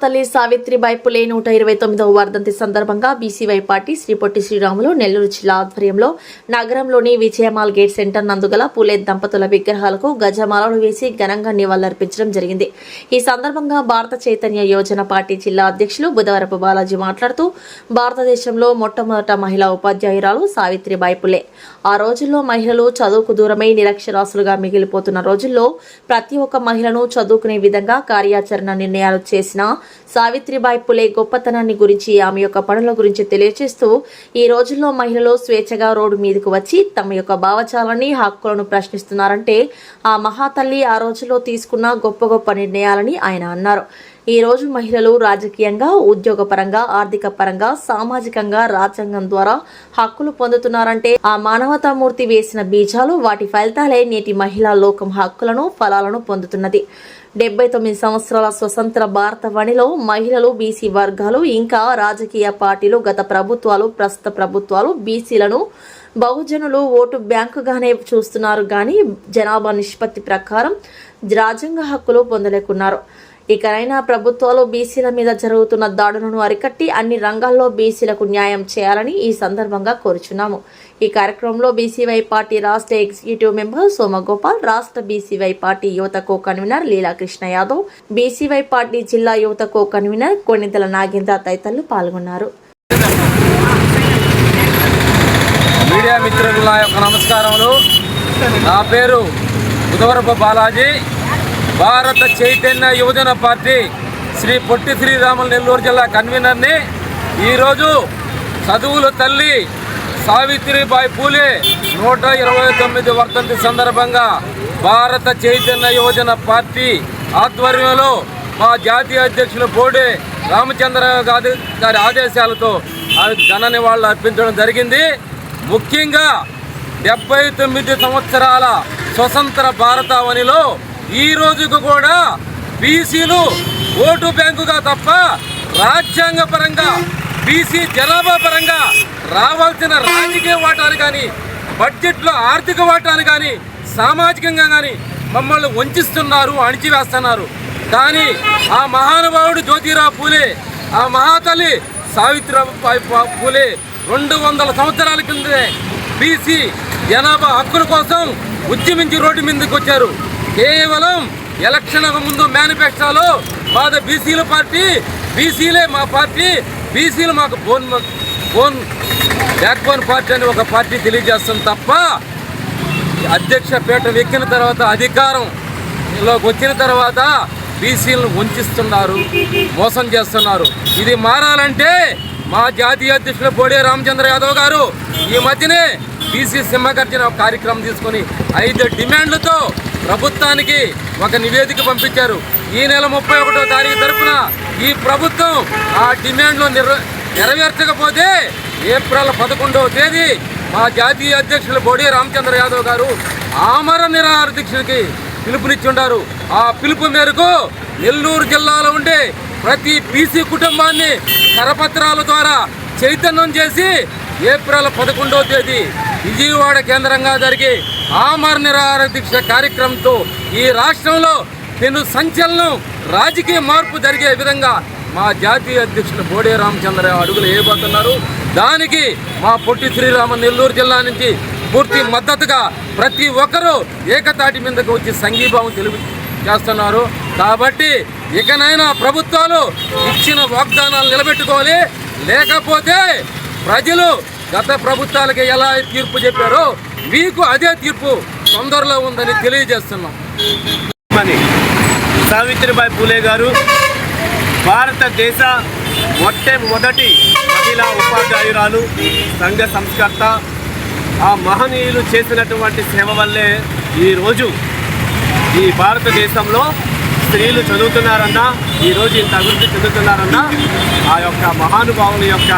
మహాతల్లి సావిత్రిబాయి పులే 129వ వర్ధంతి సందర్భంగా బీసీవై పార్టీ శ్రీ పొట్టి శ్రీరాములు నెల్లూరు జిల్లా ఆధ్వర్యంలో నగరంలోని విజయమాల్ గేట్ సెంటర్ నందుగల పులే దంపతుల విగ్రహాలకు గజమాలలు వేసి ఘనంగా నివాళులర్పించడం జరిగింది. ఈ సందర్భంగా భారత చైతన్య యోజన పార్టీ జిల్లా అధ్యక్షులు బుధవరపు బాలాజీ మాట్లాడుతూ భారతదేశంలో మొట్టమొదట మహిళా ఉపాధ్యాయురాలు సావిత్రిబాయి పులే. ఆ రోజుల్లో మహిళలు చదువుకు దూరమై నిరక్షరాస్యులుగా మిగిలిపోతున్న రోజుల్లో ప్రతి ఒక్క మహిళను చదువుకునే విధంగా కార్యాచరణ నిర్ణయాలు చేసిన సావిత్రిబాయి పులే గొప్పతనాన్ని గురించి, ఆమె యొక్క పనుల గురించి తెలియజేస్తూ ఈ రోజుల్లో మహిళలు స్వేచ్ఛగా రోడ్డు మీదకు వచ్చి తమ యొక్క భావజాలాన్ని, హక్కులను ప్రశ్నిస్తున్నారంటే ఆ మహాతల్లి ఆ రోజుల్లో తీసుకున్న గొప్ప నిర్ణయాలని ఆయన అన్నారు. ఈ రోజు మహిళలు రాజకీయంగా, ఉద్యోగపరంగా, ఆర్థిక పరంగా, సామాజికంగా రాజ్యాంగం ద్వారా హక్కులు పొందుతున్నారంటే ఆ మానవతామూర్తి వేసిన బీజాలు, వాటి ఫలితాలే నేటి మహిళా లోకం హక్కులను, ఫలాలను పొందుతున్నది. 79 సంవత్సరాల స్వతంత్ర భారతవనిలో మహిళలు, బీసీ వర్గాలు, ఇంకా రాజకీయ పార్టీలు, గత ప్రభుత్వాలు, ప్రస్తుత ప్రభుత్వాలు బీసీలను బహుజనులు ఓటు బ్యాంకుగానే చూస్తున్నారు కానీ జనాభా నిష్పత్తి ప్రకారం రాజ్యాంగ హక్కులు పొందలేకున్నారు. ఇకనైనా ప్రభుత్వాలు బీసీల మీద జరుగుతున్న దాడులను అరికట్టి అన్ని రంగాల్లో బీసీలకు న్యాయం చేయాలని ఈ సందర్భంగా కోరుచున్నాము. ఈ కార్యక్రమంలో బీసీవై పార్టీ రాష్ట్ర ఎగ్జిక్యూటివ్ మెంబర్ సోమగోపాల్, రాష్ట్ర బీసీవై పార్టీ యువత co convener Leelakrishna Yadav, BCY party జిల్లా యువత కో కన్వీనర్ కొణితల నాగేంద్ర తదితరులు పాల్గొన్నారు. మీడియా మిత్రుల యొక్క నమస్కారములు. నా పేరు బుధవరపు బాలాజీ. భారత చైతన్య యువజన పార్టీ శ్రీ పొట్టి శ్రీరాములు నెల్లూరు జిల్లా కన్వీనర్ని. ఈరోజు చదువుల తల్లి సావిత్రిబాయి పూలే 129 వర్ధంతి సందర్భంగా భారత చైతన్య యువజన పార్టీ ఆధ్వర్యంలో మా జాతీయ అధ్యక్షులు బోడే రామచంద్రరావు గారి ఆదేశాలతో ఘన నివాళులు అర్పించడం జరిగింది. ముఖ్యంగా 79 సంవత్సరాల స్వతంత్ర భారతావనిలో ఈ రోజుకు కూడా బీసీలు ఓటు బ్యాంకుగా తప్ప రాజ్యాంగ పరంగా, బీసీ జనాభా పరంగా రావాల్సిన రాజకీయ వాటాను కానీ, బడ్జెట్లో ఆర్థిక వాటాను కానీ, సామాజికంగా కానీ మమ్మల్ని వంచిస్తున్నారు, అణిచివేస్తున్నారు. కానీ ఆ మహానుభావుడు జ్యోతిరావు పూలే, ఆ మహాతల్లి సావిత్రిబాయి పూలే 200 సంవత్సరాల కిందే బీసీ జనాభా హక్కుల కోసం ఉద్యమించి రోడ్డు మీదకి వచ్చారు. కేవలం ఎలక్షన్ ముందు మేనిఫెస్టోలో మాది బీసీల పార్టీ, బీసీలే మా పార్టీ, బీసీలు మాకు బ్యాక్బోన్ పార్టీ అని ఒక పార్టీ తెలియజేస్తుంది తప్ప అధ్యక్ష పీఠం ఎక్కిన తర్వాత, అధికారంలోకి వచ్చిన తర్వాత బీసీలను వంచిస్తున్నారు, మోసం చేస్తున్నారు. ఇది మారాలంటే మా జాతీయ అధ్యక్షులు బోడే రామచంద్ర యాదవ్ గారు ఈ మధ్యనే బీసీ సింహగర్జన కార్యక్రమం తీసుకొని 5 డిమాండ్లతో ప్రభుత్వానికి ఒక నివేదిక పంపించారు. ఈ నెల 31వ తారీఖు తరఫున ఈ ప్రభుత్వం ఆ డిమాండ్లు నెరవేర్చకపోతే ఏప్రిల్ 11వ తేదీ మా జాతీయ అధ్యక్షులు బోడే రామచంద్ర యాదవ్ గారు ఆమర నిరాహార దీక్షకి పిలుపునిచ్చుండారు. ఆ పిలుపు మేరకు నెల్లూరు జిల్లాలో ఉండే ప్రతి బీసీ కుటుంబాన్ని కరపత్రాల ద్వారా చైతన్యం చేసి ఏప్రిల్ 11వ తేదీ విజయవాడ కేంద్రంగా జరిగే ఆమర నిరాహార దీక్ష కార్యక్రమంతో ఈ రాష్ట్రంలో పెను సంచలనం, రాజకీయ మార్పు జరిగే విధంగా మా జాతీయ అధ్యక్షులు బోడే రామచంద్ర అడుగులు వేయబోతున్నారు. దానికి మా పొట్టి శ్రీరామ నెల్లూరు జిల్లా నుంచి పూర్తి మద్దతుగా ప్రతి ఒక్కరూ ఏకతాటి మీదకు వచ్చి సంఘీభావం చేస్తున్నారు. కాబట్టి ఇకనైనా ప్రభుత్వాలు ఇచ్చిన వాగ్దానాలు నిలబెట్టుకోవాలి. లేకపోతే ప్రజలు గత ప్రభుత్వాలకి ఎలా తీర్పు చెప్పారో మీకు అదే తీర్పు తొందరలో ఉందని తెలియజేస్తున్నాం. సావిత్రిబాయి పూలే గారు భారతదేశ మొట్టమొదటి మహిళా ఉపాధ్యాయురాలు, సంఘ సంస్కర్త. ఆ మహనీయులు చేసినటువంటి సేవ వల్లే ఈరోజు ఈ భారతదేశంలో స్త్రీలు చదువుతున్నారన్నా, ఈరోజు ఇంత అభివృద్ధి చెందుతున్నారన్నా ఆ యొక్క మహానుభావుని యొక్క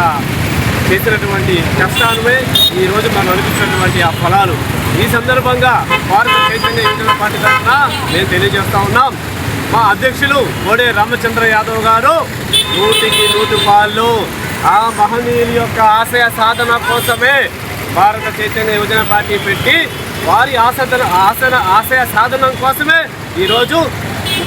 చేసినటువంటి కష్టాలమే ఈరోజు మనం అనిపిస్తున్నటువంటి ఆ ఫలాలు. ఈ సందర్భంగా భారత చైతన్య యువజన పార్టీ తరఫున మేము తెలియజేస్తూ ఉన్నాం. మా అధ్యక్షులు బోడే రామచంద్ర యాదవ్ గారు 100కి 100 ఆ మహనీయుల యొక్క ఆశయ సాధన కోసమే భారత చైతన్య యువజన పార్టీ పెట్టి వారి ఆశయ సాధన కోసమే ఈరోజు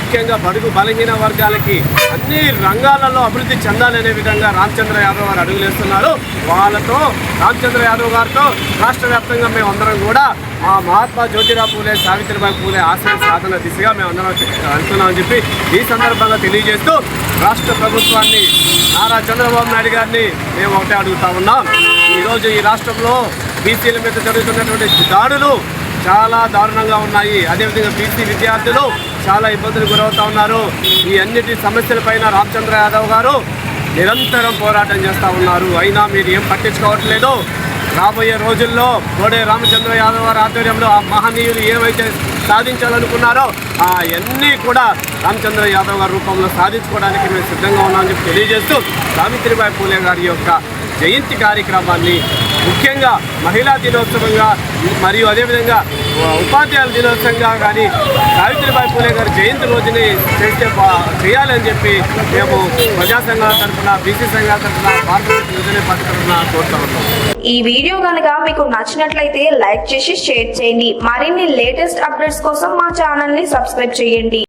ముఖ్యంగా బడుగు బలహీన వర్గాలకి అన్ని రంగాలలో అభివృద్ధి చెందాలనే విధంగా రామచంద్ర యాదవ్ గారు అడుగులేస్తున్నారు. వాళ్ళతో రామచంద్ర యాదవ్ గారితో రాష్ట్ర వ్యాప్తంగా మేమందరం కూడా ఆ మహాత్మా జ్యోతిరావు పూలే, సావిత్రిబాయి పూలే ఆశయ సాధన దిశగా మేమందరం వెళ్తున్నామని చెప్పి ఈ సందర్భంగా తెలియజేస్తూ రాష్ట్ర ప్రభుత్వాన్ని, నారా చంద్రబాబు నాయుడు గారిని మేము ఒకటే అడుగుతా ఉన్నాం. ఈరోజు ఈ రాష్ట్రంలో బీసీల మీద జరుగుతున్నటువంటి దాడులు చాలా దారుణంగా ఉన్నాయి. అదేవిధంగా బీసీ విద్యార్థులు చాలా ఇబ్బందులు గురవుతూ ఉన్నారు. ఈ అన్నిటి సమస్యలపైన రామచంద్ర యాదవ్ గారు నిరంతరం పోరాటం చేస్తూ ఉన్నారు. అయినా మీరు ఏం పట్టించుకోవట్లేదు. రాబోయే రోజుల్లో కోడే రామచంద్ర యాదవ్ గారి ఆధ్వర్యంలో ఆ మహనీయులు ఏవైతే సాధించాలనుకున్నారో అవన్నీ కూడా రామచంద్ర యాదవ్ గారి రూపంలో సాధించుకోవడానికి మేము సిద్ధంగా ఉన్నామని చెప్పి తెలియజేస్తూ సావిత్రిబాయి పూలే గారి యొక్క జయంతి కార్యక్రమాన్ని ముఖ్యంగా మహిళా దినోత్సవంగా మరియు అదేవిధంగా ఉపాధ్యాయుల దినోత్సవంగా కానీ సావిత్రిబాయి పూలే గారి జయంతి రోజుని చేయాలని చెప్పి మేము ప్రజా సంఘాల తరఫున, బీసీ సంఘాల తరఫున, భారతదేశ విభజన పార్టీ తరఫున కోరుతా ఉన్నాం. ఈ వీడియో కనుక మీకు నచ్చినట్లయితే లైక్ చేసి షేర్ చేయండి. మరిన్ని లేటెస్ట్ అప్డేట్స్ కోసం మా ఛానల్ ని సబ్స్క్రైబ్ చేయండి.